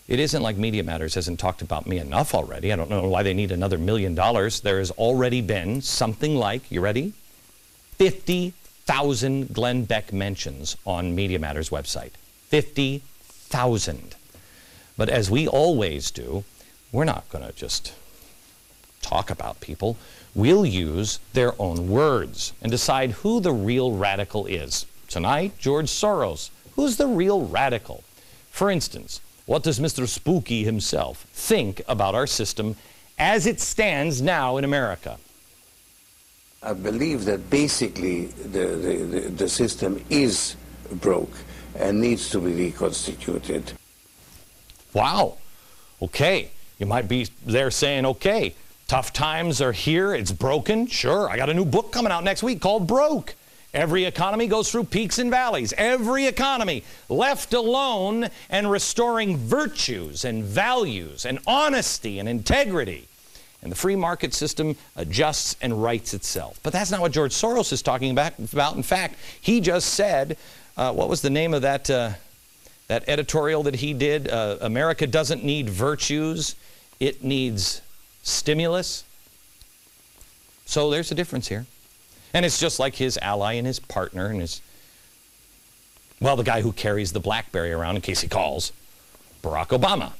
It isn't like Media Matters hasn't talked about me enough already. I don't know why they need another $1 million. There has already been something like, you ready? 50,000 Glenn Beck mentions on Media Matters website. 50,000. But as we always do, we're not going to just talk about people. We'll use their own words and decide who the real radical is. Tonight, George Soros. Who's the real radical? For instance, what does Mr. Spooky himself think about our system as it stands now in America? I believe that basically the system is broke and needs to be reconstituted. Wow. Okay. You might be there saying, okay, tough times are here. It's broken. Sure. I got a new book coming out next week called Broke. Every economy goes through peaks and valleys. Every economy, left alone and restoring virtues and values and honesty and integrity. And the free market system adjusts and rights itself. But that's not what George Soros is talking about. In fact, he just said, what was the name of that editorial that he did? America doesn't need virtues. It needs stimulus. So there's a difference here. And it's just like his ally and his partner and his, well, the guy who carries the BlackBerry around in case he calls, Barack Obama.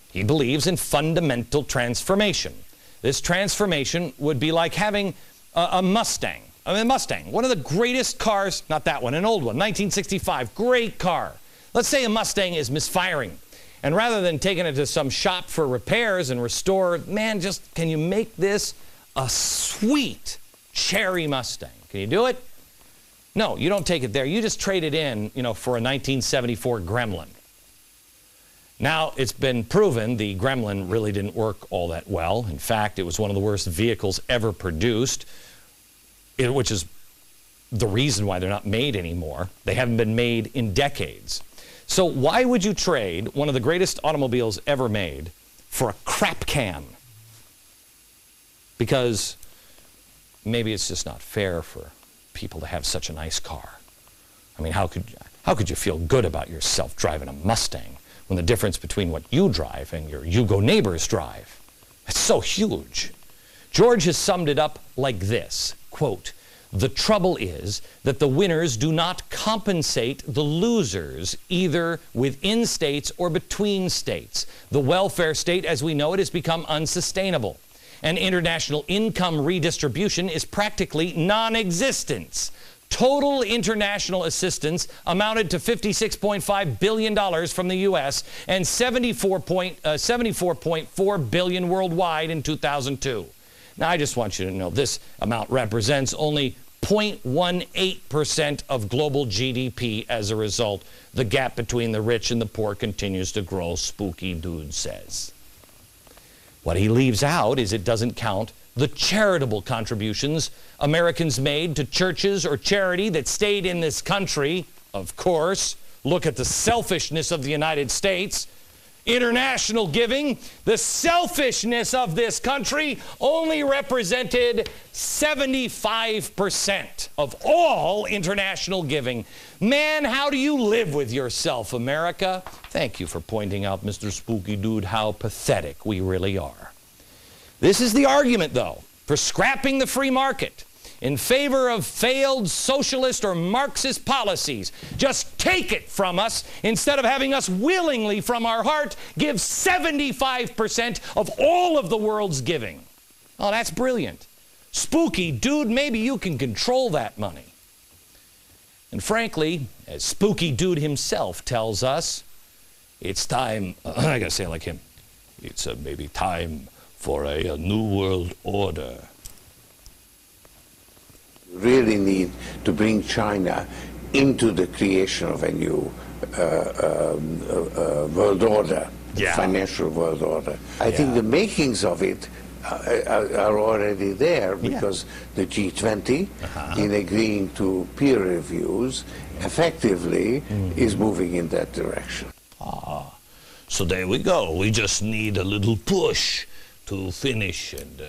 He believes in fundamental transformation. This transformation would be like having a Mustang. I mean, a Mustang, one of the greatest cars, not that one, an old one, 1965, great car. Let's say a Mustang is misfiring. And rather than taking it to some shop for repairs and restore, man, just can you make this a sweet cherry Mustang? Can you do it? No, you don't take it there. You just trade it in, for a 1974 Gremlin. Now, it's been proven the Gremlin really didn't work all that well. In fact, it was one of the worst vehicles ever produced, which is the reason why they're not made anymore. They haven't been made in decades. So why would you trade one of the greatest automobiles ever made for a crap can? Because maybe it's just not fair for people to have such a nice car. I mean, how could you feel good about yourself driving a Mustang when the difference between what you drive and your Yugo neighbors drive, it's so huge? George has summed it up like this, quote, "The trouble is that the winners do not compensate the losers, either within states or between states. The welfare state, as we know it, has become unsustainable. And international income redistribution is practically non-existent. Total international assistance amounted to $56.5 billion from the U.S. and $74.4 billion worldwide in 2002. Now, I just want you to know this amount represents only 0.18% of global GDP. As a result, the gap between the rich and the poor continues to grow, Spooky Dude says. What he leaves out is it doesn't count the charitable contributions Americans made to churches or charity that stayed in this country. Of course, look at the selfishness of the United States. International giving, the selfishness of this country only represented 75% of all international giving. Man, how do you live with yourself, America? Thank you for pointing out, Mr. Spooky Dude, how pathetic we really are. This is the argument, though, for scrapping the free market in favor of failed socialist or Marxist policies. Just take it from us instead of having us willingly from our heart give 75% of all of the world's giving. Oh, that's brilliant. Spooky Dude, maybe you can control that money. And frankly, as Spooky Dude himself tells us, it's time, I gotta say it like him, it's maybe time for a new world order. Really need to bring China into the creation of a new world order, financial world order. I think the makings of it are already there because the G20, in agreeing to peer reviews, effectively is moving in that direction. So there we go. We just need a little push to finish and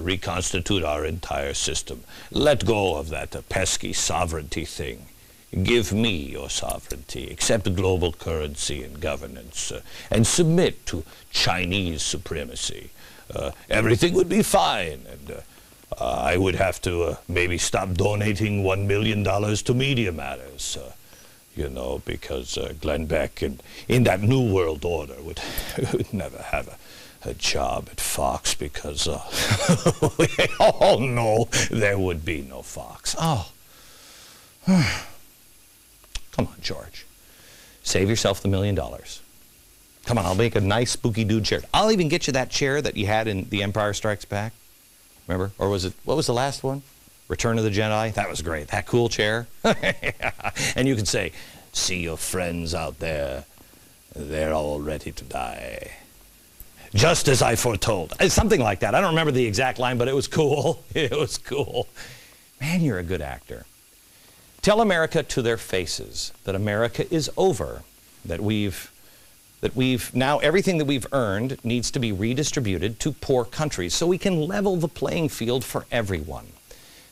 reconstitute our entire system. Let go of that pesky sovereignty thing. Give me your sovereignty, accept global currency and governance, and submit to Chinese supremacy. Everything would be fine, and I would have to maybe stop donating $1 million to Media Matters, you know, because Glenn Beck in that New World Order would never have a job at Fox because, oh no, there would be no Fox. Oh. Come on, George. Save yourself the $1 million. Come on, I'll make a nice spooky dude chair. I'll even get you that chair that you had in The Empire Strikes Back. Remember? Or was it, what was the last one? Return of the Jedi? That was great. That cool chair. And you can say, see your friends out there. They're all ready to die. Just as I foretold. Something like that. I don't remember the exact line, but it was cool. It was cool. Man, you're a good actor. Tell America to their faces that America is over, that we've now, everything that we've earned needs to be redistributed to poor countries so we can level the playing field for everyone.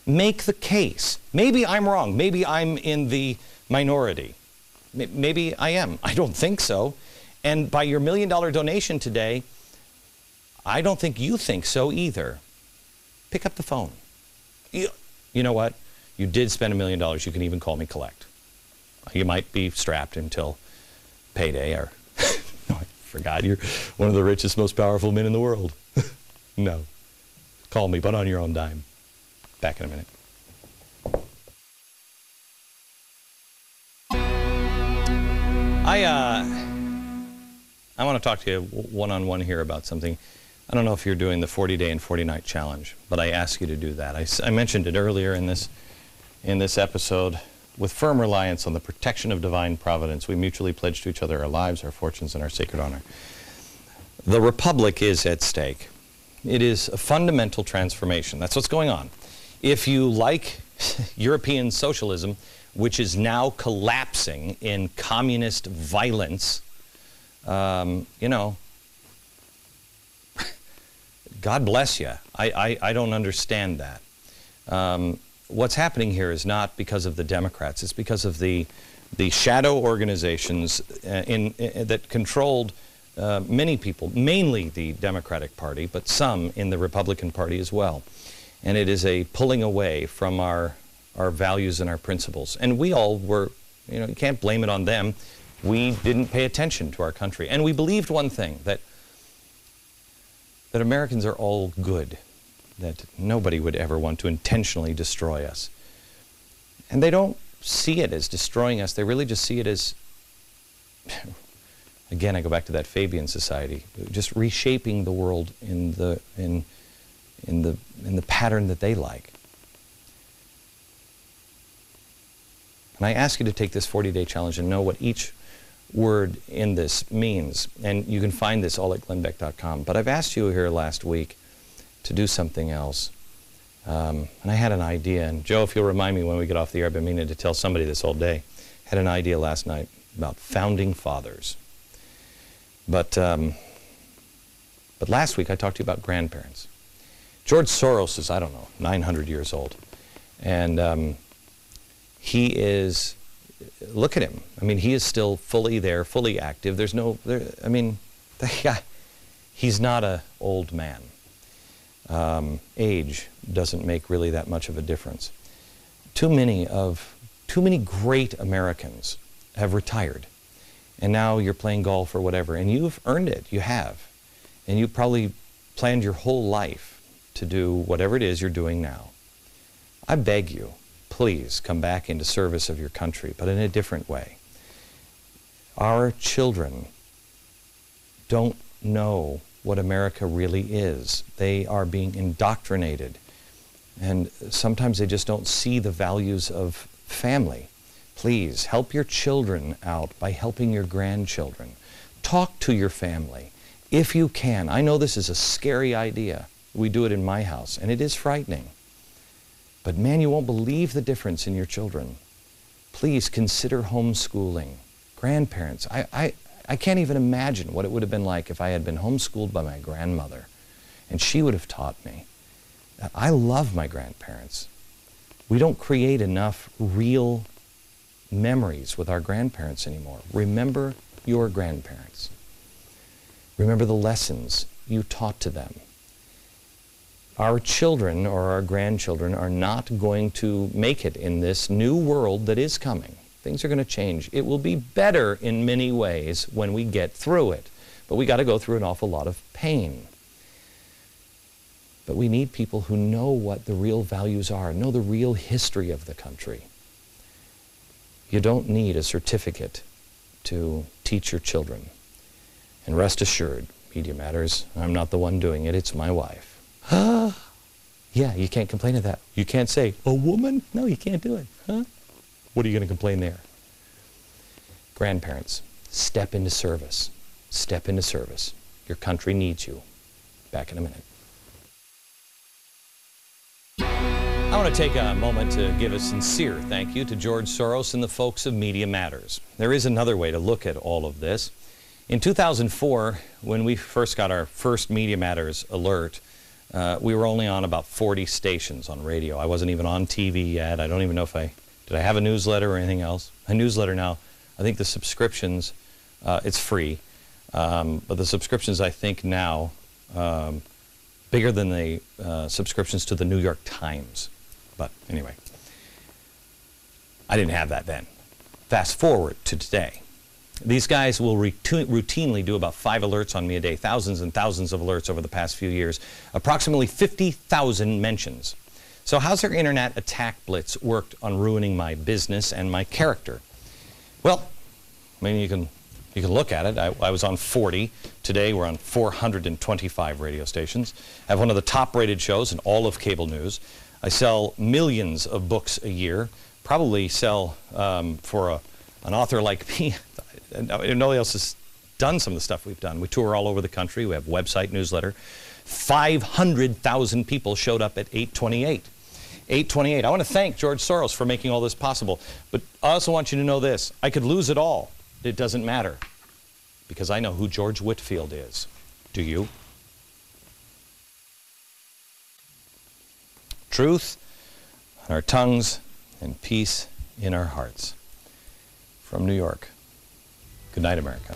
Make the case. Maybe I'm wrong. Maybe I'm in the minority. Maybe I am. I don't think so. And by your $1 million donation today, I don't think you think so either. Pick up the phone. You know what? You did spend $1 million. You can even call me collect. You might be strapped until payday, or no, I forgot, you're one of the richest, most powerful men in the world. No. Call me, but on your own dime. Back in a minute. I want to talk to you one-on-one here about something. I don't know if you're doing the 40-day and 40-night challenge, but I ask you to do that. I mentioned it earlier in this episode. With firm reliance on the protection of divine providence, we mutually pledge to each other our lives, our fortunes, and our sacred honor. The Republic is at stake. It is a fundamental transformation. That's what's going on. If you like European socialism, which is now collapsing in communist violence, you know, God bless you. I don't understand that. What's happening here is not because of the Democrats. It's because of the shadow organizations that controlled many people, mainly the Democratic Party, but some in the Republican Party as well. And it is a pulling away from our values and our principles. And we all were, you know, you can't blame it on them. We didn't pay attention to our country. And we believed one thing, that Americans are all good, that nobody would ever want to intentionally destroy us. And they don't see it as destroying us. They really just see it as, again, I go back to that Fabian society, just reshaping the world in the pattern that they like. And I ask you to take this 40-day challenge and know what each word in this means. And you can find this all at glennbeck.com. But I've asked you here last week to do something else. And I had an idea. And Joe, if you'll remind me when we get off the air, I've been meaning to tell somebody this all day. Had an idea last night about founding fathers. But last week I talked to you about grandparents. George Soros is, I don't know, 900 years old. And he is, look at him. I mean, he is still fully there, fully active. There's no, I mean, the guy, he's not an old man. Age doesn't make really that much of a difference. Too many great Americans have retired. And now you're playing golf or whatever, and you've earned it. You have. And you probably planned your whole life to do whatever it is you're doing now. I beg you, please come back into service of your country, but in a different way. Our children don't know what America really is. They are being indoctrinated. And sometimes they just don't see the values of family. Please help your children out by helping your grandchildren. Talk to your family if you can. I know this is a scary idea. We do it in my house, and it is frightening. But man, you won't believe the difference in your children. Please consider homeschooling. Grandparents, I can't even imagine what it would have been like if I had been homeschooled by my grandmother, and she would have taught me. I love my grandparents. We don't create enough real memories with our grandparents anymore. Remember your grandparents. Remember the lessons you taught to them. Our children or our grandchildren are not going to make it in this new world that is coming. Things are going to change. It will be better in many ways when we get through it. But we got to go through an awful lot of pain. But we need people who know what the real values are, know the real history of the country. You don't need a certificate to teach your children. And rest assured, Media Matters, I'm not the one doing it, it's my wife. Yeah, you can't complain of that. You can't say, a woman? No, you can't do it. Huh? What are you going to complain there? Grandparents, step into service. Step into service. Your country needs you. Back in a minute. I want to take a moment to give a sincere thank you to George Soros and the folks of Media Matters. There is another way to look at all of this. In 2004, when we first got our first Media Matters alert, we were only on about 40 stations on radio. I wasn't even on TV yet. I don't even know if did I have a newsletter or anything else? A newsletter now, I think the subscriptions, it's free, but the subscriptions I think now, bigger than the subscriptions to the New York Times. But anyway, I didn't have that then. Fast forward to today. These guys will routinely do about 5 alerts on me a day, thousands and thousands of alerts over the past few years, approximately 50,000 mentions. So how's their internet attack blitz worked on ruining my business and my character? Well, I mean, you can look at it. I was on 40. Today we're on 425 radio stations. I have one of the top-rated shows in all of cable news. I sell millions of books a year. Probably sell for an author like me. Nobody else has done some of the stuff we've done. We tour all over the country. We have website, newsletter. 500,000 people showed up at 828. 828. I want to thank George Soros for making all this possible. But I also want you to know this. I could lose it all. It doesn't matter. Because I know who George Whitfield is. Do you? Truth on our tongues and peace in our hearts. From New York. Good night, America.